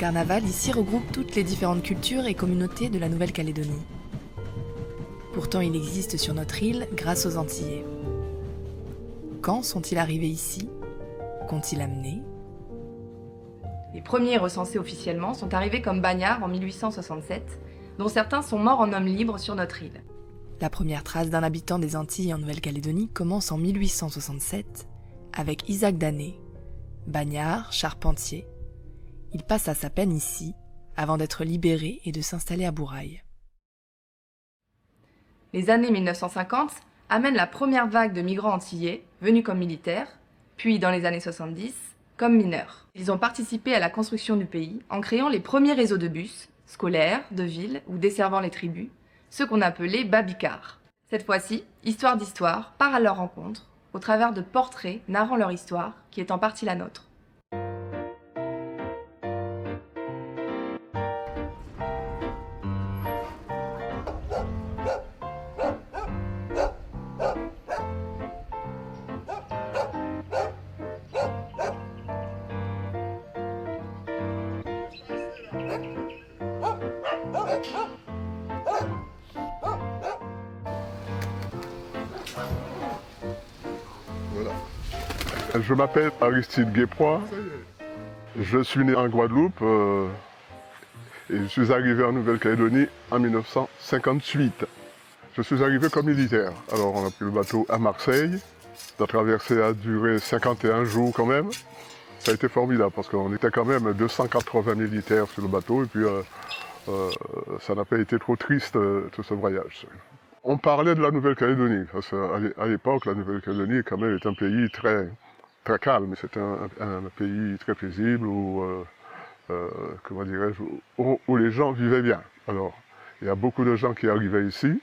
carnaval ici regroupe toutes les différentes cultures et communautés de la Nouvelle-Calédonie. Pourtant, il existe sur notre île grâce aux Antillais. Quand sont-ils arrivés ici? Qu'ont-ils amené? Les premiers recensés officiellement sont arrivés comme bagnards en 1867, dont certains sont morts en hommes libres sur notre île. La première trace d'un habitant des Antilles en Nouvelle-Calédonie commence en 1867 avec Isaac Dané, bagnard, charpentier. Il passa sa peine ici avant d'être libéré et de s'installer à Bourail. Les années 1950 amènent la première vague de migrants antillais venus comme militaires, puis dans les années 70 comme mineurs. Ils ont participé à la construction du pays en créant les premiers réseaux de bus, scolaires, de ville ou desservant les tribus, ceux qu'on appelait babicars. Cette fois-ci, Histoire d'Histoire part à leur rencontre au travers de portraits narrant leur histoire qui est en partie la nôtre. Voilà. Je m'appelle Aristide Guéproy, je suis né en Guadeloupe et je suis arrivé en Nouvelle-Calédonie en 1958. Je suis arrivé comme militaire. Alors on a pris le bateau à Marseille, la traversée a duré 51 jours quand même. Ça a été formidable parce qu'on était quand même 280 militaires sur le bateau et puis ça n'a pas été trop triste tout ce voyage. On parlait de la Nouvelle-Calédonie, parce qu'à l'époque, la Nouvelle-Calédonie quand même est un pays très calme. C'est un pays très paisible où, comment dirais-je, où les gens vivaient bien. Alors, il y a beaucoup de gens qui arrivaient ici,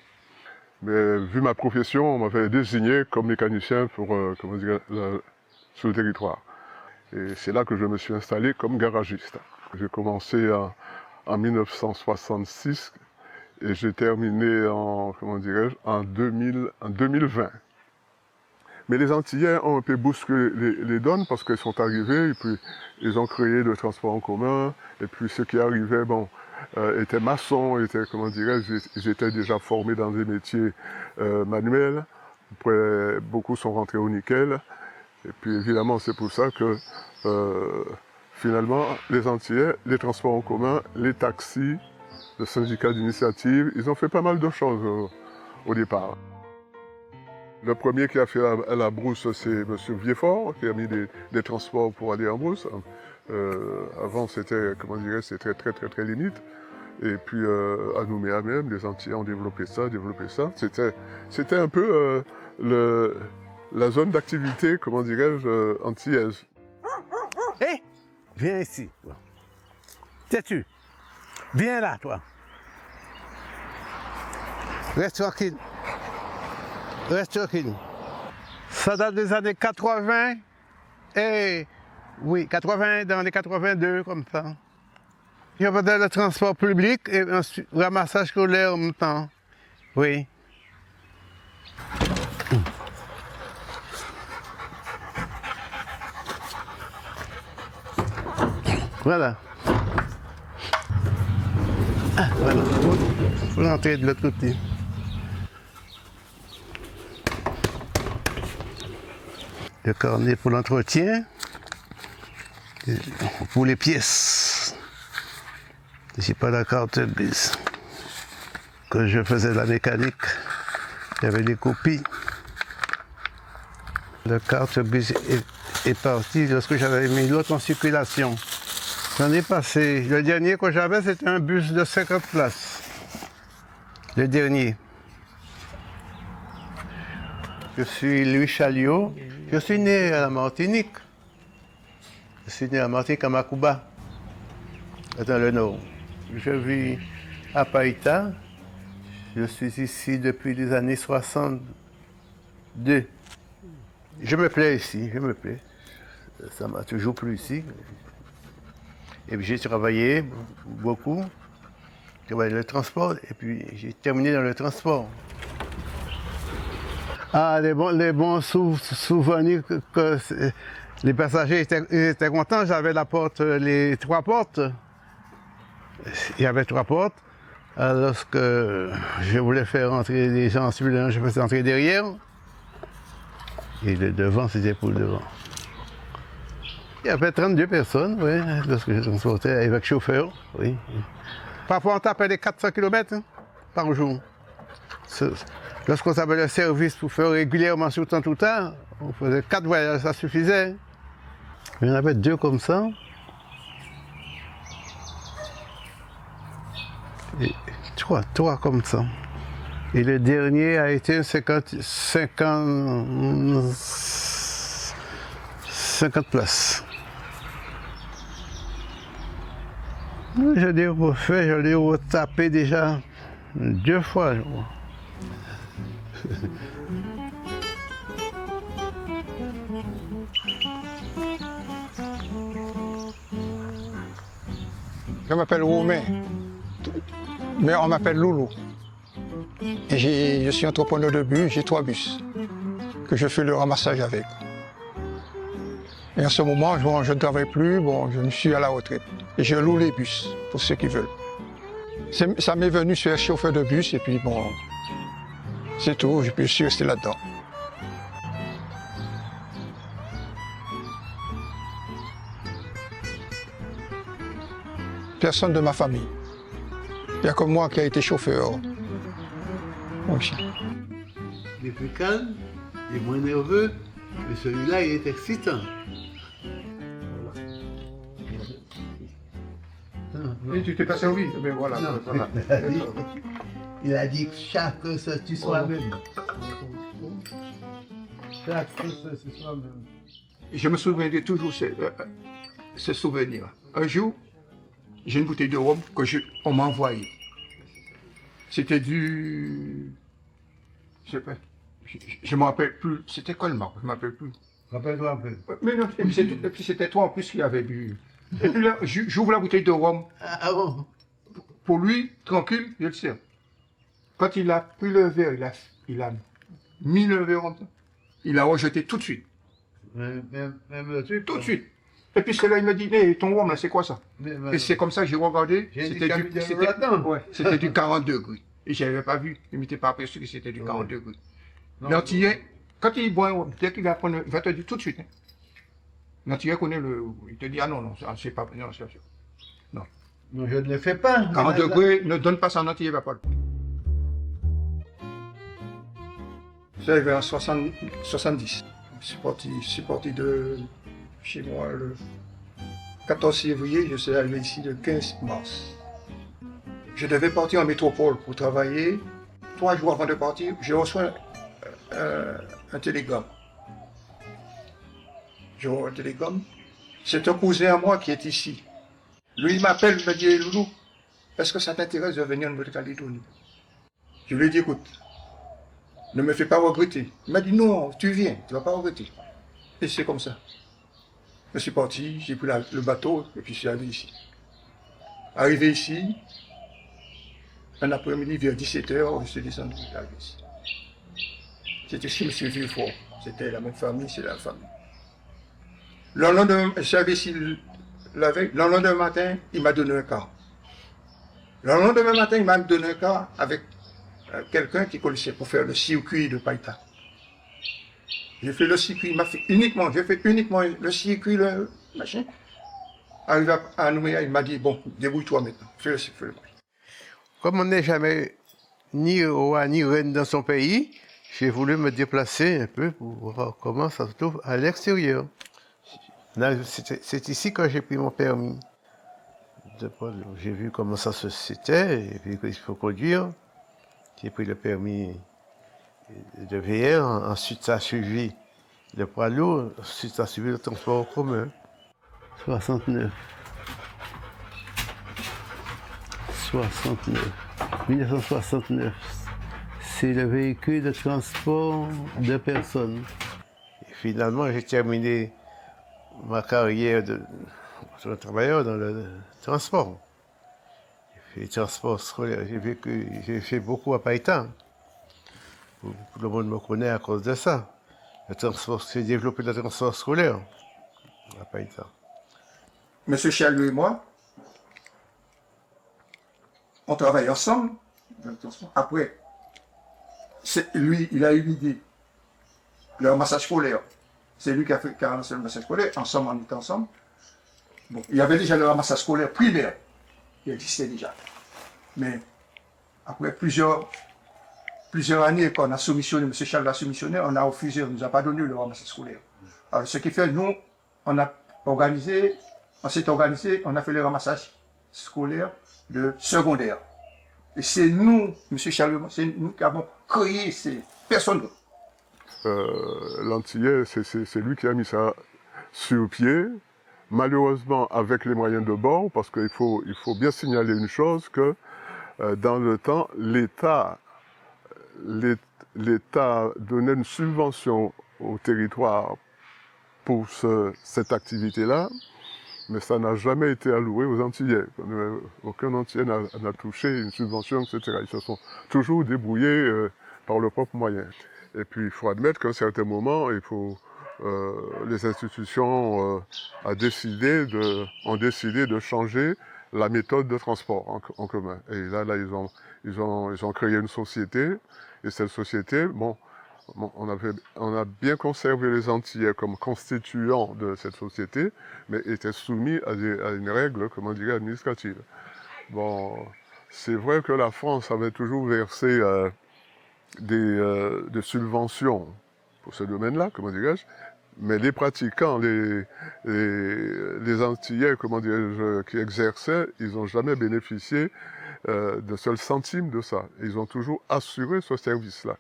mais vu ma profession, on m'avait désigné comme mécanicien pour, comment dire, sur le territoire. Et c'est là que je me suis installé comme garagiste. J'ai commencé en 1966. Et j'ai terminé en, comment dirais-je, en 2020. Mais les Antillais ont un peu bousculé les donnes parce qu'ils sont arrivés et puis ils ont créé le transport en commun. Et puis ceux qui arrivaient, bon, étaient maçons, étaient, comment dirais-je, ils étaient déjà formés dans des métiers manuels. Après, beaucoup sont rentrés au nickel. Et puis évidemment, c'est pour ça que finalement, les Antillais, les transports en commun, les taxis, le syndicat d'initiative, ils ont fait pas mal de choses au départ. Le premier qui a fait la brousse, c'est M. Viefort, qui a mis des transports pour aller en brousse. Avant, c'était, comment dirais, c'était très limite. Et puis, à Nouméa même, les Antillais ont développé ça. C'était un peu la zone d'activité, comment dirais-je, antillaise. Hé, viens ici. Sais-tu? Viens là, toi. Reste tranquille. Reste tranquille. Ça date des années 80 et... Oui, 80 dans les 82, comme ça. Il y avait le transport public et un ramassage scolaire en même temps. Oui. Voilà. Ah, voilà. Il faut rentrer de l'autre côté. Le carnet pour l'entretien. Pour les pièces. Je n'ai pas la carte bis. Quand je faisais la mécanique, il y avait des copies. La carte bis est partie lorsque j'avais mis l'autre en circulation. J'en ai passé. Le dernier que j'avais, c'était un bus de 50 places. Le dernier. Je suis Louis Chaliot. Je suis né à la Martinique. Je suis né à Martinique, à Macouba, dans le Nord. Je vis à Païta. Je suis ici depuis les années 62. Je me plais ici, je me plais. Ça m'a toujours plu ici. Et puis j'ai travaillé beaucoup. J'ai travaillé dans le transport et puis j'ai terminé dans le transport. Ah, les bons souvenirs que les passagers étaient contents. J'avais la porte, les 3 portes. Il y avait 3 portes. Alors, lorsque je voulais faire entrer les gens sur je faisais entrer derrière. Et le devant, c'était pour le devant. Il y avait 32 personnes, oui, lorsque je transportais avec chauffeur, oui. Parfois, on tapait des 400 km par jour. Lorsqu'on avait le service pour faire régulièrement tout le temps, on faisait 4 voyages, ça suffisait. Il y en avait 2 comme ça. Et 3 comme ça. Et le dernier a été 50 places. Je l'ai refait, je l'ai retapé déjà 2 fois, je crois. Je m'appelle Romain, mais on m'appelle Loulou. Et je suis entrepreneur de bus, j'ai 3 bus que je fais le ramassage avec. Et en ce moment, bon, je ne travaille plus, bon, je suis à la retraite. Et je loue les bus pour ceux qui veulent. Ça m'est venu sur être chauffeur de bus et puis bon, c'est tout, je suis resté là-dedans. Personne de ma famille. Il n'y a que moi qui a été chauffeur. Oui. Il est plus calme, il est moins nerveux, mais celui-là, il est excitant. Et tu t'es pas servi, mais voilà. Non, voilà. il a dit que chaque tu sois même. Chaque tu sois même. Je me souviendrai toujours ce souvenir. Un jour, j'ai une bouteille de rhum qu'on m'a envoyée. C'était du... Je sais pas. Je ne me rappelle plus. C'était quoi le marque? Je ne me rappelle plus. Rappelle-toi un peu. Mais non, et puis c'était toi en plus qui avait bu. Et puis là, j'ouvre la bouteille de rhum. Ah bon? Pour lui, tranquille, je le sers. Quand il a pris le verre, il a mis le verre en temps. Il a rejeté tout de suite. Même le truc. Tout de suite. Et puis c'est là, il m'a dit, hey, ton rhum là, c'est quoi ça? Et c'est comme ça que j'ai regardé. C'était du 40 degrés. Et je n'avais pas vu. Il ne m'était pas aperçu que c'était du 40 degrés. L'antillais, quand il boit un rhum, dès qu'il va prendre, il va te dire tout de suite. Hein. L'antillais connaît le. Il te dit, ah non, non, c'est pas. Non, c'est sûr. Non. Non, je ne le fais pas. 40 degrés, ne donne pas ça en antillais, il ne va pas le prendre. Ça, il en 70. Je suis parti de chez moi le 14 février, je suis arrivé ici le 15 mars. Je devais partir en métropole pour travailler. 3 jours avant de partir, je reçois un télégramme. Je reçois un télégramme. C'est un cousin à moi qui est ici. Lui, il m'appelle, il me dit, hey, Loulou, est-ce que ça t'intéresse de venir en Nouvelle-Calédonie? Je lui ai dit, écoute, ne me fais pas regretter. Il m'a dit, non, tu viens, tu ne vas pas regretter. Et c'est comme ça. Je suis parti, j'ai pris le bateau et puis je suis arrivé ici. Arrivé ici, un après-midi vers 17h, je suis descendu ici. C'était chez M. Villefort. C'était la même famille, c'est la famille. Le lendemain, je suis arrivé ici la veille. Le lendemain matin, il m'a donné un car. Le lendemain matin, il m'a donné un car avec quelqu'un qui connaissait pour faire le circuit de Païta. J'ai fait le circuit, j'ai fait uniquement le circuit, le machin. Arrivé à Nouméa, il m'a dit, bon, débrouille-toi maintenant, fais le circuit. Comme on n'est jamais ni roi ni reine dans son pays, j'ai voulu me déplacer un peu pour voir comment ça se trouve à l'extérieur. C'est ici que j'ai pris mon permis. J'ai vu comment ça c'était, et puis qu'il faut conduire. J'ai pris le permis de VR, ensuite ça a suivi le poids lourd, ensuite ça a suivi le transport en commun. 69. 1969. C'est le véhicule de transport de personnes. Et finalement, j'ai terminé ma carrière de travailleur dans le transport. J'ai fait le transport scolaire, j'ai fait beaucoup à Païta. Tout le monde me connaît à cause de ça. J'ai développé le transport scolaire à Païta. Monsieur Chalou et moi, on travaille ensemble. Après, lui, il a eu l'idée. Le ramassage scolaire. C'est lui qui a lancé le ramassage scolaire. Ensemble, on était ensemble. Bon, il y avait déjà le ramassage scolaire primaire qui existait déjà. Mais après plusieurs années qu'on a soumissionné, M. Charles a soumissionné, on a refusé, on ne nous a pas donné le ramassage scolaire. Alors, ce qui fait, nous, on s'est organisé, on a fait le ramassage scolaire de secondaire. Et c'est nous, M. Charles, c'est nous qui avons créé ces personnes. L'Antillais, c'est lui qui a mis ça sur pied, malheureusement avec les moyens de bord, parce qu'il faut bien signaler une chose, que dans le temps, l'État donnait une subvention au territoire pour cette activité-là, mais ça n'a jamais été alloué aux Antillais. Aucun Antillais n'a touché une subvention, etc. Ils se sont toujours débrouillés par leurs propres moyens. Et puis, il faut admettre qu'à un certain moment, les institutions ont décidé de changer la méthode de transport en commun. Et là, ils ont créé une société. Et cette société, on a bien conservé les Antillais comme constituants de cette société, mais étaient soumis à une règle, comment dire, administrative. Bon, c'est vrai que la France avait toujours versé des subventions pour ce domaine-là, comment dirais-je, mais les pratiquants, les Antillais, comment dirais-je, qui exerçaient, ils n'ont jamais bénéficié d'un seul centime de ça. Ils ont toujours assuré ce service-là.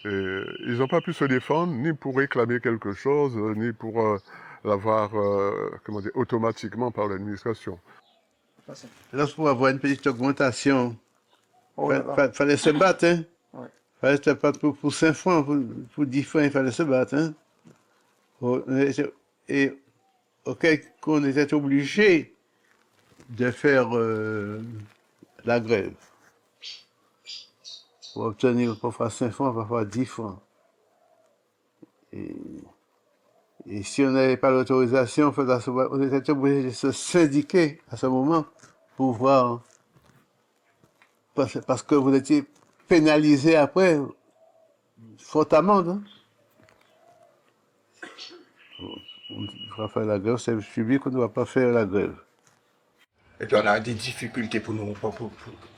Ils n'ont pas pu se défendre, ni pour réclamer quelque chose, ni pour l'avoir, comment dire, automatiquement par l'administration. Là, pour avoir une petite augmentation, il fallait se battre, hein? Ouais. Il fallait se battre pour 5 francs, pour 10 francs, il fallait se battre, hein? Et qu'on était obligé de faire la grève. Pour obtenir parfois 5 francs, parfois 10 francs. Et si on n'avait pas l'autorisation, on était obligé de se syndiquer à ce moment pour voir. Parce que vous étiez pénalisé après, faute amende. Hein? On va faire la grève, c'est public, on ne va pas faire la grève. Et puis on a des difficultés pour nous, pour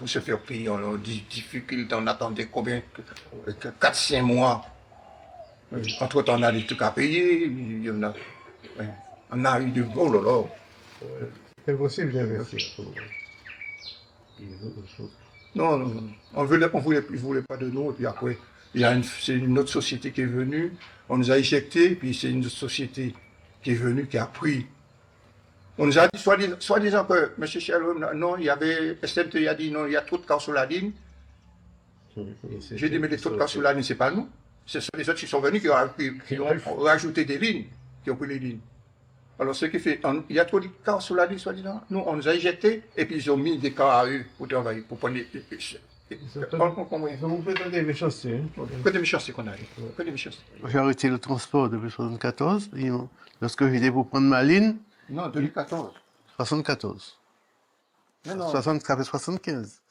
se faire payer. On a des difficultés, on attendait combien? 4-5 mois. Entre-temps, on a des trucs à payer. On a eu du bon, là. C'est possible d'investir. Non, on voulait pas de nous. Et puis après, c'est une autre société qui est venue. On nous a éjectés, puis c'est une autre société qui est venue, qui a pris. On nous a dit, soi-disant que M. Sherlock, non, il y avait, SMT a dit, non, il y a trop de cas sur la ligne. J'ai dit, mais les trop de cas sur la ligne, c'est pas nous. Ce sont les autres qui sont venus, qui ont rajouté des lignes, qui ont pris les lignes. Alors, ce qui fait, il y a trop de cas sur la ligne, soi-disant. Nous, on nous a éjectés, et puis ils ont mis des cas à eux pour travailler, pour prendre Ils ont fait des méchancetés. Que des méchancetés qu'on a eu. Que des méchancetés. J'ai arrêté le transport depuis 1974. Lorsque j'étais pour prendre ma ligne. Non, 2014. 74. Non. 75.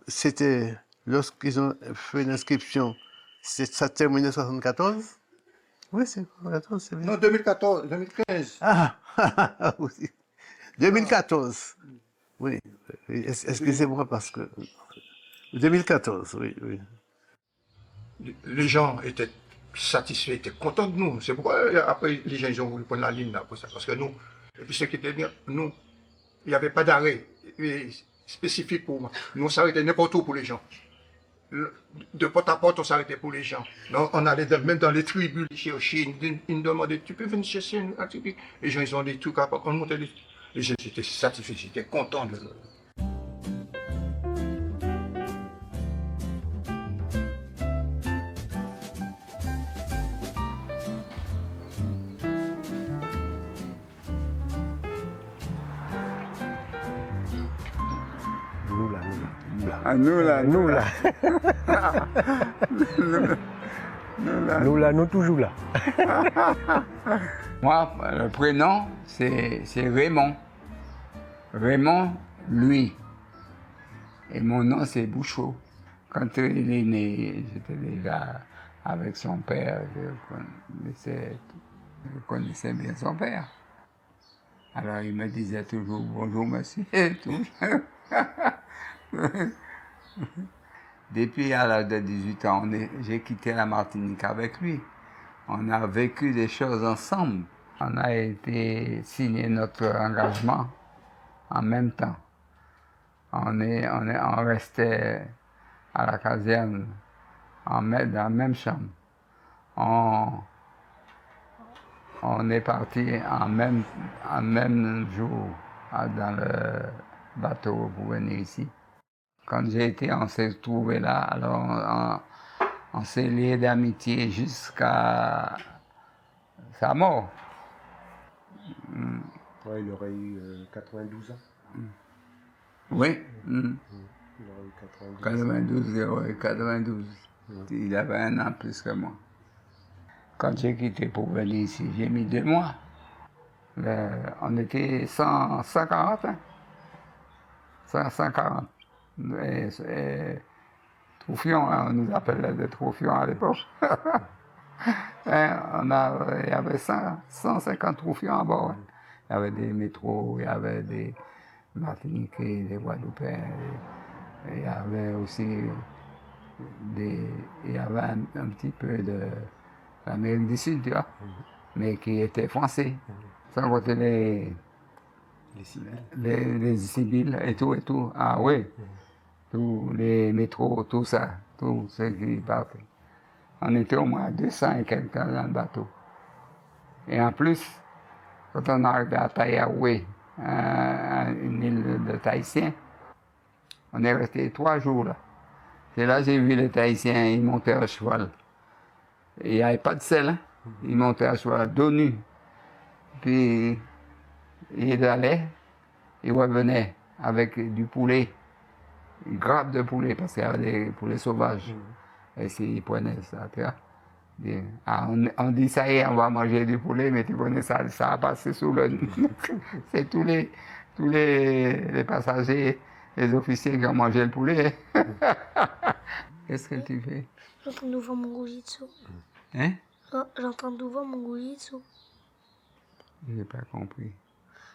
C'était lorsqu'ils ont fait l'inscription, ça terminait 74. Oui, c'est 74, c'est bien. Non, 2014, 2015. Ah, oui. 2014. Oui, excusez-moi parce que... 2014, oui. Les gens étaient satisfaits, étaient contents de nous. C'est pourquoi après les gens ils ont voulu prendre la ligne là, pour ça. Parce que nous, et puis ce qui était bien, nous, il n'y avait pas d'arrêt spécifique pour moi. Nous on s'arrêtait n'importe où pour les gens. De porte à porte, on s'arrêtait pour les gens. Donc, on allait même dans les tribus chercher. Ils nous demandaient, tu peux venir chercher une activité? Les gens, ils ont des trucs à part. On montait les gens étaient satisfaits, j'étais content de eux. Nous toujours là. Moi, le prénom, c'est Raymond. Raymond, lui. Et mon nom, c'est Bouchot. Quand il est né, j'étais déjà avec son père. Je connaissais bien son père. Alors, il me disait toujours « Bonjour, monsieur » et tout. Depuis à l'âge de 18 ans, j'ai quitté la Martinique avec lui. On a vécu des choses ensemble. On a été signé notre engagement en même temps. On restait à la caserne dans la même chambre. On est parti en même jour dans le bateau pour venir ici. Quand j'ai été, on s'est trouvés là, alors on s'est liés d'amitié jusqu'à sa mort. Ouais, il aurait eu 92 ans. Oui. Il aurait eu 92 ans. 92. Il avait 1 an plus que moi. Quand j'ai quitté pour venir ici, j'ai mis 2 mois. On était 140, hein? 140. Troufion, hein, on nous appelait des troufions à l'époque. Il y avait 150 troufions à bord. Hein. Il y avait des métros, il y avait des Martiniquais, des Guadeloupéens. Il y avait aussi il y avait un petit peu de l'Amérique du Sud, tu vois, mais qui étaient français. Sans compter les civils et tout. Ah oui, tous les métros, tout ça, tout ce qui partait. On était au moins 200 et quelques dans le bateau. Et en plus, quand on arrivait à Taïaoué, une île de Tahitiens, on est resté 3 jours là. C'est là que j'ai vu les Tahitiens, ils montaient à cheval. Et il n'y avait pas de sel, hein. Ils montaient à cheval, dos nu. Puis, ils allaient, ils revenaient avec du poulet, une grappe de poulet, parce qu'il y avait des poulets sauvages. Et s'ils prenaient ça, tu vois. On dit, ça y est, on va manger du poulet, mais tu connais ça, ça a passé sous le... C'est tous les passagers, les officiers qui ont mangé le poulet. Qu'est-ce que tu fais? J'entends d'ouvrir mon Gujitsu. Hein? J'entends d'ouvrir mon Gujitsu. Je n'ai pas compris.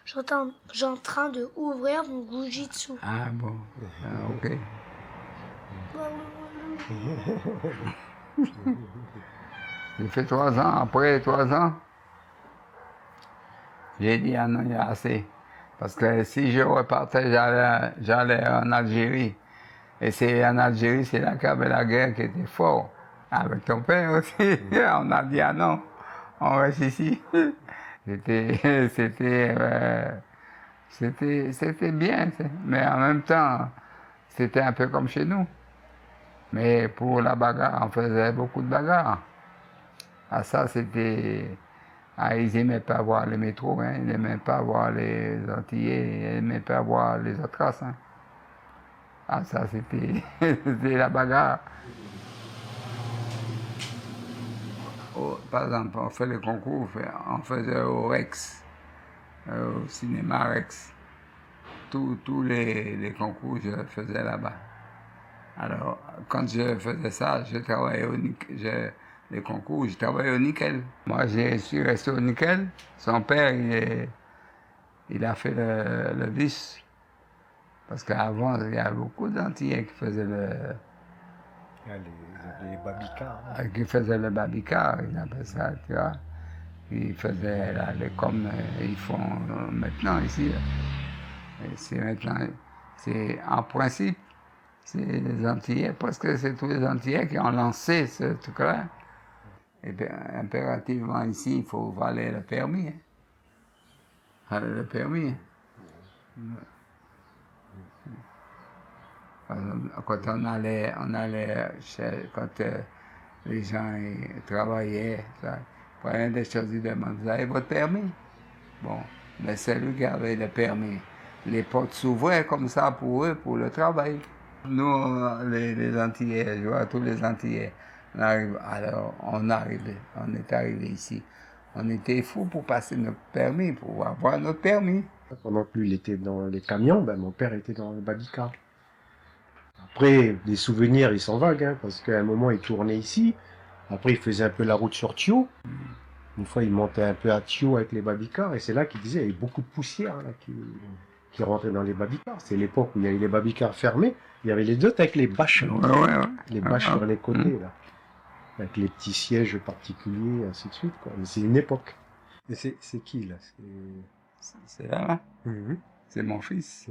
J'ai en train de ouvrir mon Gujitsu. Ah bon, ok. J'ai fait 3 ans, après 3 ans, j'ai dit ah non, il y a assez. Parce que si je repartais, j'allais en Algérie. Et c'est en Algérie, c'est là qu'il y avait la guerre qui était forte. Avec ton père aussi. On a dit ah non, on reste ici. C'était bien, mais en même temps, c'était un peu comme chez nous. Mais pour la bagarre, on faisait beaucoup de bagarres. Ah ça, c'était... Ah, ils n'aimaient pas voir les métros, hein. Ils n'aimaient pas voir les Antillais, ils n'aimaient pas voir les autres races. Hein. Ah ça, c'était la bagarre. Par exemple, on fait le concours, on faisait au Rex, au cinéma Rex. Tous les concours, je faisais là-bas. Alors, quand je faisais ça, je travaillais les concours, je travaillais au nickel. Moi, je suis resté au nickel. Son père, il a fait le vice. Parce qu'avant, il y a beaucoup d'Antillais qui faisaient les babicars. Qui faisaient le babicar, ils appellent ça, tu vois. Ils faisaient comme ils font maintenant ici. En principe, c'est les Antillais, parce que c'est tous les Antillais qui ont lancé ce truc-là. Et bien, impérativement ici, il faut valer le permis. Hein. Le permis. Quand on allait quand les gens travaillaient, ils prenaient des choses, ils demandaient, vous avez votre permis? Bon, mais c'est lui qui avait le permis. Les portes s'ouvraient comme ça pour eux, pour le travail. Nous, les Antillais, je vois tous les Antillais, on est arrivé ici. On était fous pour passer notre permis, pour avoir notre permis. Pendant que lui, il était dans les camions, ben, mon père était dans le babicar. Après, les souvenirs, ils sont vagues, hein, parce qu'à un moment, il tournait ici. Après, il faisait un peu la route sur Thio. Une fois, il montait un peu à Thio avec les babicars. Et c'est là qu'il disait, il y avait beaucoup de poussière là, qui rentrait dans les babicars. C'est l'époque où il y avait les babicars fermés. Il y avait les deux avec les bâches. Les bâches sur les côtés, là. Avec les petits sièges particuliers, ainsi de suite, quoi. Mais c'est une époque. Et c'est qui, là? C'est là, Mhm. c'est mon fils,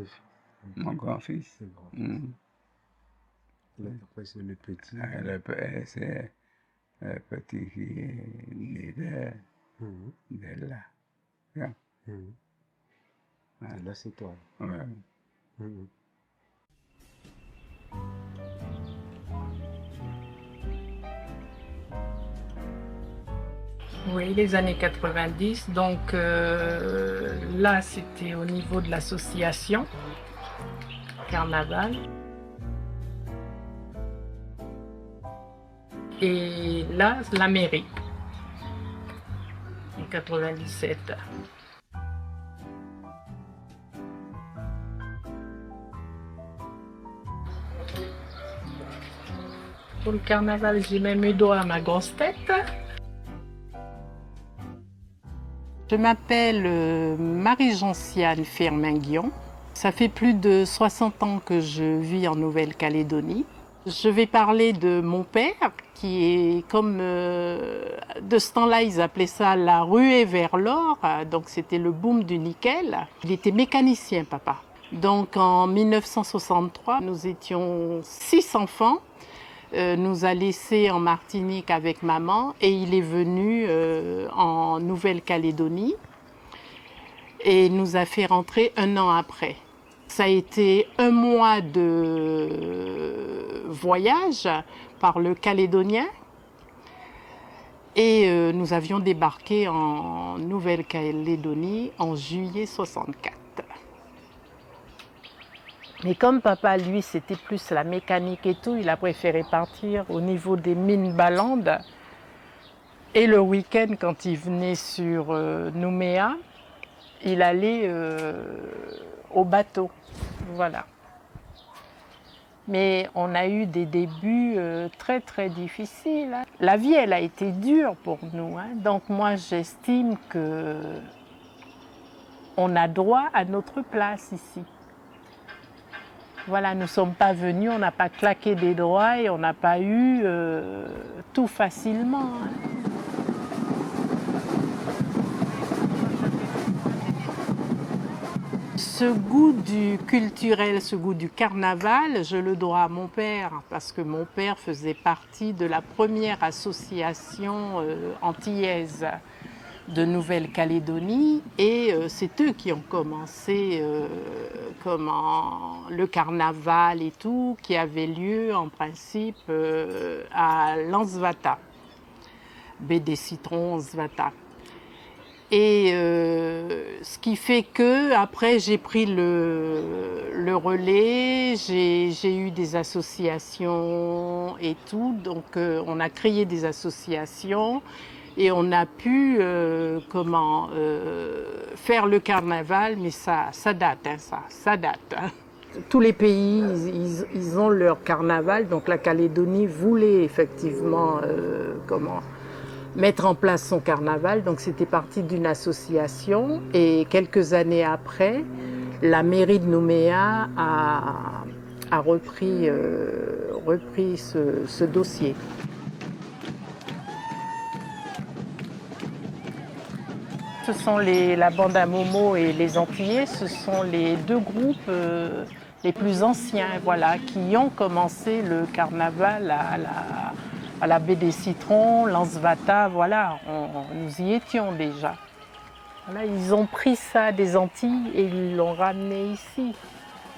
mon grand-fils. C'est grand. Mm. Là, après, c'est le petit. Le père, c'est le petit qui est né Mhm. de là. Bien. Mhm. Ouais. Et là, c'est toi. Ouais. Mhm. Oui, les années 90. Donc là, c'était au niveau de l'association Carnaval. Et là, la mairie, en 97. Pour le carnaval, j'ai même eu droit à ma grosse tête. Je m'appelle Marie-Jeanciane Firmin-Guillon. Ça fait plus de 60 ans que je vis en Nouvelle-Calédonie. Je vais parler de mon père, qui est comme de ce temps-là, ils appelaient ça la ruée vers l'or. Donc c'était le boom du nickel. Il était mécanicien, papa. Donc en 1963, nous étions 6 enfants. Nous a laissés en Martinique avec maman et il est venu en Nouvelle-Calédonie et nous a fait rentrer 1 an après. Ça a été 1 mois de voyage par le Calédonien et nous avions débarqué en Nouvelle-Calédonie en juillet 64. Mais comme papa, lui, c'était plus la mécanique et tout, il a préféré partir au niveau des mines Balande. Et le week-end, quand il venait sur Nouméa, il allait au bateau. Voilà. Mais on a eu des débuts très très difficiles. Hein. La vie, elle a été dure pour nous. Hein. Donc moi, j'estime qu'on a droit à notre place ici. Voilà, nous ne sommes pas venus, on n'a pas claqué des doigts et on n'a pas eu tout facilement. Hein. Ce goût du culturel, ce goût du carnaval, je le dois à mon père, parce que mon père faisait partie de la première association antillaise de Nouvelle-Calédonie et c'est eux qui ont commencé le carnaval et tout qui avait lieu en principe à Lansvata, baie des Citrons, Lansvata. Et ce qui fait que après j'ai pris le relais, j'ai eu des associations et tout, donc on a créé des associations. Et on a pu faire le carnaval, mais ça date, hein, ça date. Hein. Tous les pays, ils ont leur carnaval, donc la Calédonie voulait effectivement mettre en place son carnaval, donc c'était parti d'une association. Et quelques années après, la mairie de Nouméa a repris ce dossier. Ce sont la bande à Momo et les Antillais, ce sont les 2 groupes les plus anciens, voilà, qui ont commencé le carnaval à la baie des Citrons, Lansvata, voilà, nous y étions déjà. Voilà, ils ont pris ça des Antilles et ils l'ont ramené ici.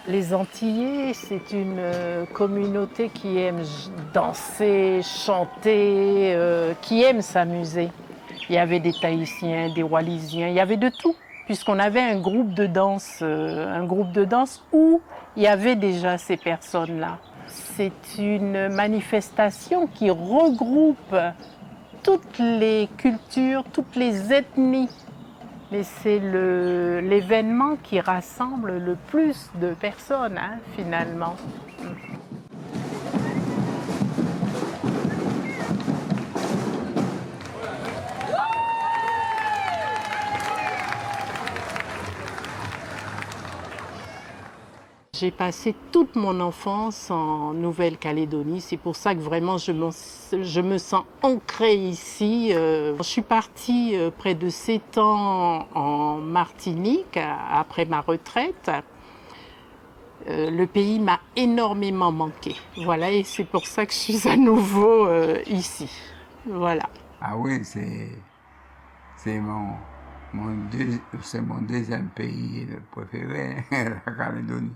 Les Antillais, c'est une communauté qui aime danser, chanter, qui aime s'amuser. Il y avait des Tahitiens, des Wallisiens, il y avait de tout, puisqu'on avait un groupe de danse où il y avait déjà ces personnes-là. C'est une manifestation qui regroupe toutes les cultures, toutes les ethnies. Mais c'est l'événement qui rassemble le plus de personnes, hein, finalement. J'ai passé toute mon enfance en Nouvelle-Calédonie. C'est pour ça que vraiment je me sens ancrée ici. Je suis partie près de 7 ans en Martinique après ma retraite. Le pays m'a énormément manqué. Voilà, et c'est pour ça que je suis à nouveau ici. Voilà. Ah oui, c'est mon deuxième pays préféré, la Calédonie.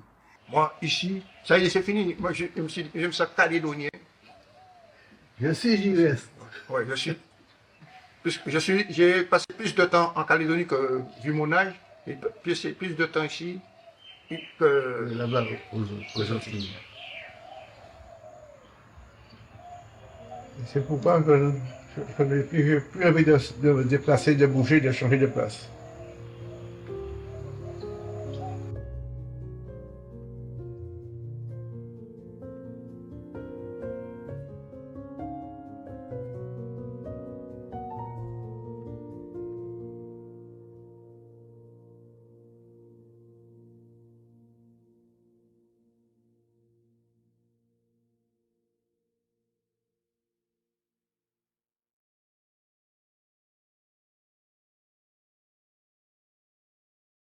Moi, ici, ça y est, c'est fini. Moi, je me sens calédonien. Je suis, j'y reste. Oui, j'ai passé plus de temps en Calédonie que, vu mon âge, et plus de temps ici que là-bas, aux Antilles. C'est pourquoi que je n'ai plus envie de me déplacer, de bouger, de changer de place.